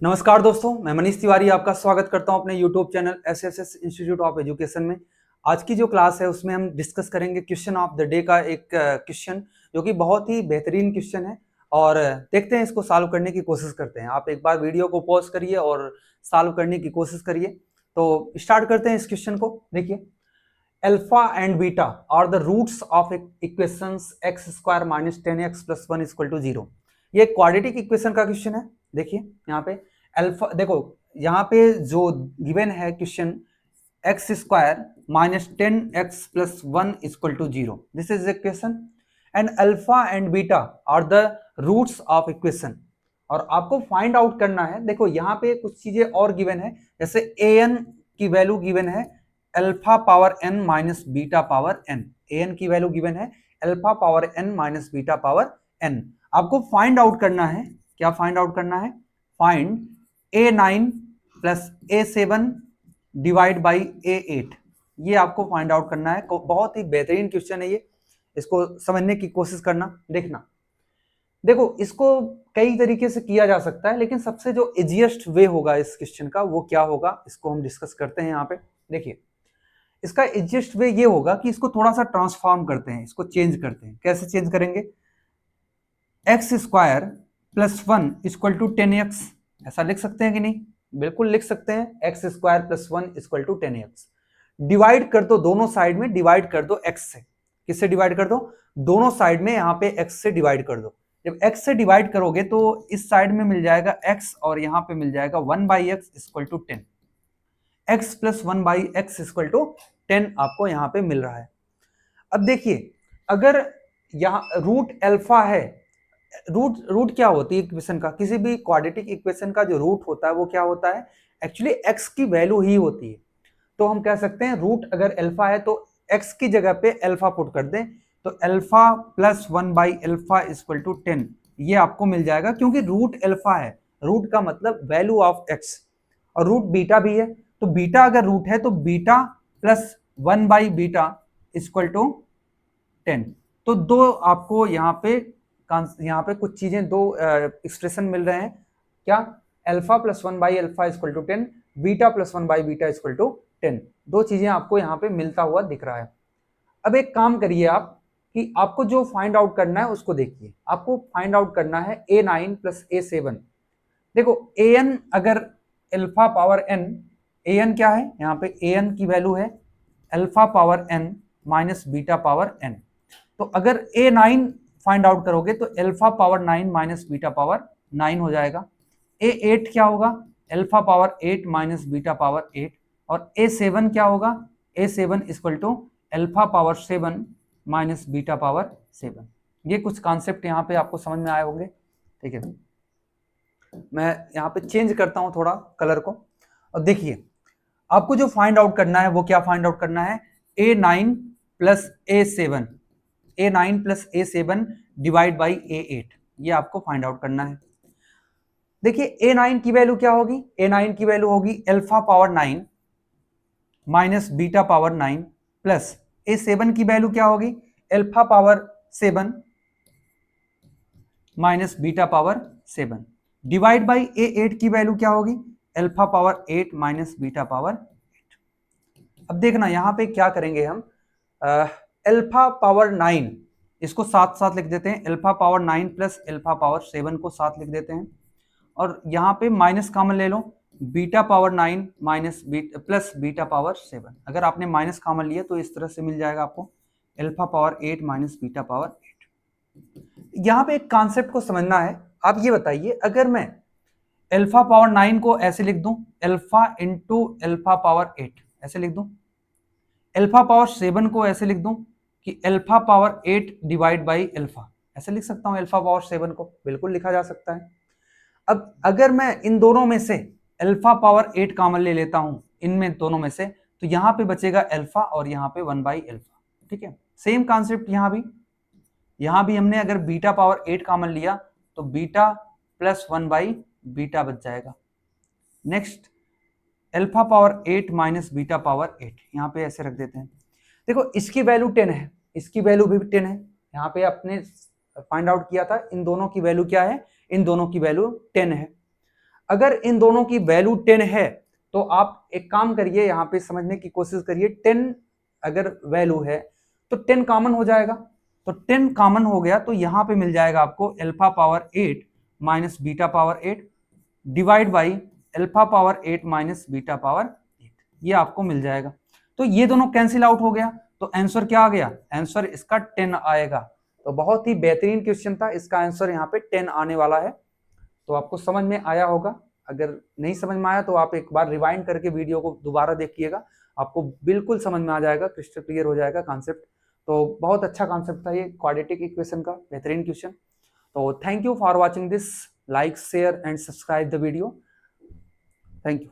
नमस्कार दोस्तों, मैं मनीष तिवारी आपका स्वागत करता हूं अपने YouTube channel SSS institute of education में। आज की जो क्लास है उसमें हम डिस्कस करेंगे क्वेश्चन ऑफ द डे का एक क्वेश्चन जो कि बहुत ही बेहतरीन क्वेश्चन है और देखते हैं इसको सॉल्व करने की कोशिश करते हैं। आप एक बार वीडियो को पॉज करिए और सॉल्व करने की कोशिश करिए। तो स्टार्ट करते हैं इस क्वेश्चन को। देखिए, alpha and beta are the roots of equations x square minus 10x plus 1 equal to 0। ये क्वाड्रेटिक इक्वेशन का क्वेश्चन है। देखिए यहाँ पे अल्फा, देखो यहाँ पे जो गिवन है question x square minus 10x plus 1 equal to 0, this is the question and alpha and beta are the roots of equation. और आपको फाइंड आउट करना है। देखो यहाँ पे कुछ चीजें और गिवन है, जैसे an की वैल्यू गिवन है alpha power n minus beta power n। an की वैल्यू गिवन है alpha power n minus beta power n। आपको फाइंड आउट करना है, क्या फाइंड आउट करना है? Find a9 plus a7 divide by a8। ये आपको फाइंड आउट करना है। बहुत ही बेहतरीन क्वेश्चन है ये, इसको समझने की कोशिश करना। देखना, देखो इसको कई तरीके से किया जा सकता है, लेकिन सबसे जो इजीएस्ट वे होगा इस क्वेश्चन का वो क्या होगा, इसको हम डिस्कस करते हैं यहाँ पे। देखिए, इसका इजीएस्ट वे ये होगा कि इसको थोड़ा सा ट्रांसफॉर्म करते हैं, इसको चेंज करते हैं। कैसे चेंज करेंगे? X square plus 1 equal to 10x, ऐसा लिख सकते हैं कि नहीं? बिल्कुल लिख सकते हैं। X square plus 1 equal to 10x। Divide कर दो दोनों साइड में, डिवाइड कर दो x से। किससे डिवाइड कर दो? दोनों साइड में यहाँ पे x से डिवाइड कर दो। जब x से डिवाइड करोगे तो इस साइड में मिल जाएगा x और यहाँ पे मिल जाएगा 1/x equal to 10। x plus 1/x equal to 10 आपको यहाँ पे मिल रहा है। अब देखिए, अगर यहाँ रूट अल्फा है, रूट क्या होती है इक्वेशन का? किसी भी क्वाड्रेटिक इक्वेशन का जो रूट होता है वो क्या होता है? एक्चुअली x की वैल्यू ही होती है। तो हम कह सकते हैं रूट अगर अल्फा है तो x की जगह पे अल्फा पुट कर दें, तो अल्फा प्लस 1/अल्फा इक्वल टू 10 ये आपको मिल जाएगा, क्योंकि रूट अल्फा है। रूट का मतलब वैल्यू ऑफ x, और रूट बीटा भी है। तो बीटा अगर रूट है तो बीटा प्लस 1/बीटा इक्वल टू 10। तो दो आपको यहाँ पे कुछ चीजें, दो एक्सप्रेशन मिल रहे हैं। क्या? अल्फा प्लस 1/अल्फा इक्वल टू 10, बीटा प्लस 1/बीटा इक्वल टू 10। दो चीजें आपको यहाँ पे मिलता हुआ दिख रहा है। अब एक काम करिए आप कि आपको जो फाइंड आउट करना है उसको देखिए। आपको फाइंड आउट करना है a9 प्लस a7। देखो an अगर अल्फा पावर n, an क्या है? यहाँ पे an की वैल्यू है alpha power n minus beta power n। तो अगर a9 फाइंड आउट करोगे तो alpha power 9 minus beta power 9 हो जाएगा। a8 क्या होगा? Alpha power 8 minus beta power 8। और a7 क्या होगा? a7 equal to alpha power 7 minus beta power 7। ये कुछ कॉन्सेप्ट यहाँ पे आपको समझ में आए होंगे। ठीक है, मैं यहाँ पे चेंज करता हूँ थोड़ा कलर को। और देखिए, आपको जो फाइंड आउट करना है वो क्या फाइंड आउट करना है? a9 plus a7, a9 plus a7 divide by a8, ये आपको फाइंड आउट करना है। देखिए a9 की वैल्यू क्या होगी? a9 की वैल्यू होगी alpha power 9 minus beta power 9 plus a7 की वैल्यू क्या होगी? Alpha power 7 minus beta power 7 divide by a8 की वैल्यू क्या होगी? Alpha power 8 minus beta power 8। अब देखना यहाँ पे क्या करेंगे हम, अल्फा पावर 9 इसको साथ साथ लिख देते हैं। Alpha power 9 plus alpha power 7 को साथ लिख देते हैं, और यहाँ पे माइनस कॉमन ले लो। Beta power 9 minus plus beta power 7, अगर आपने माइनस कॉमन लिया तो इस तरह से मिल जाएगा आपको alpha power 8 minus beta power 8। यहाँ पे एक कॉन्सेप्ट को समझना है। आप ये बताइए, अगर मैं अल्फा पावर 9 को ऐसे लिख दूं, अल्फा इंटू अल्फा पावर 8 ऐसे लिख दूं, अल्फा पावर 7 को ऐसे लिख दूं कि alpha power 8 divide by alpha, ऐसे लिख सकता हूं। अल्फा पावर 7 को बिल्कुल लिखा जा सकता है। अब अगर मैं इन दोनों में से अल्फा पावर 8 कॉमन ले लेता हूं, इनमें दोनों में से, तो यहां पे बचेगा अल्फा और यहां पे 1/अल्फा। ठीक है, सेम कॉन्सेप्ट यहां भी हमने अगर बीटा पावर 8 कॉमन लिया तो बीटा प्लस 1/बीटा बच जाएगा। Next alpha power 8 minus beta power 8, यहाँ पे ऐसे रख देते हैं। देखो इसकी वैल्यू 10 है, इसकी वैल्यू भी 10 है। यहाँ पे आपने फाइंड आउट किया था इन दोनों की वैल्यू क्या है? इन दोनों की वैल्यू 10 है। अगर इन दोनों की वैल्यू 10 है तो आप एक काम करिए, यहाँ पे समझने की कोशिश करिए। 10 अगर वैल्यू है तो 10 कॉमन हो जाएगा, तो 10 कॉमन हो गया तो यहाँ पे मिल जाएगा आपको alpha power 8 minus beta power 8 divide by alpha power 8 minus beta power 8, ये आपको मिल जाएगा। तो ये दोनों कैंसिल आउट हो गया, तो आंसर क्या आ गया? आंसर इसका 10 आएगा। तो बहुत ही बेहतरीन क्वेश्चन था, इसका आंसर यहाँ पे 10 आने वाला है। तो आपको समझ में आया होगा। अगर नहीं समझ में आया तो आप एक बार रिवाइंड करके वीडियो को दोबारा देखिएगा, आपको बिल्कुल समझ में आ जाएगा, क्रिस्टल क्लियर हो जाएगा कॉन्सेप्ट। तो बहुत अच्छा कॉन्सेप्ट था ये क्वाड्रेटिक इक्वेशन का, बेहतरीन क्वेश्चन। तो thank you for watching this, like share and subscribe the video. Thank you.